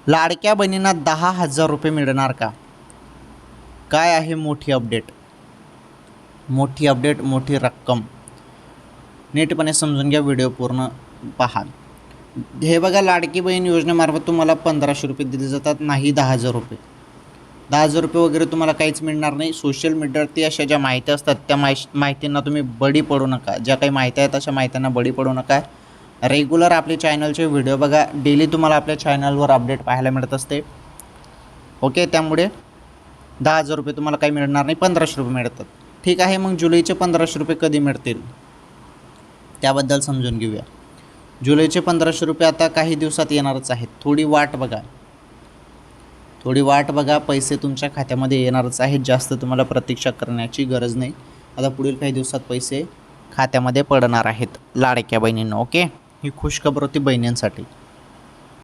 लाडक्या बहिणींना 10,000 रुपये मिळणार का? काय आहे मोठी अपडेट? मोठी रक्कम. नीटपणे समजून घ्या, व्हिडिओ पूर्ण पहा. हे बघा, लाडकी बहीण योजनेमार्फत तुम्हाला 1,500 रुपये दिले जातात, नाही 10,000 रुपये. 10,000 रुपये वगैरे तुम्हाला काहीच मिळणार नाही. सोशल मीडियावरती अशा ज्या माहिती असतात त्या माहितींना तुम्ही बळी पडू नका. ज्या काही माहिती आहेत अशा माहित्यांना बळी पडू नका. रेग्युलर आपले चॅनलचे व्हिडिओ बघा. डेली तुम्हाला आपल्या चॅनलवर अपडेट पाहायला मिळत असते. ओके, त्यामुळे 10,000 रुपये तुम्हाला काही मिळणार नाही, 1,500 रुपये मिळतात. ठीक आहे, मग जुलैचे 1,500 रुपये कधी मिळतील त्याबद्दल समजून घेऊया. जुलैचे 1,500 रुपये आता काही दिवसात येणारच आहेत. थोडी वाट बघा. पैसे तुमच्या खात्यामध्ये येणारच आहेत. जास्त तुम्हाला प्रतीक्षा करण्याची गरज नाही. आता पुढील काही दिवसात पैसे खात्यामध्ये पडणार आहेत लाडक्या बहिणींना. ओके, ही खुशखबर होती बहिणींसाठी.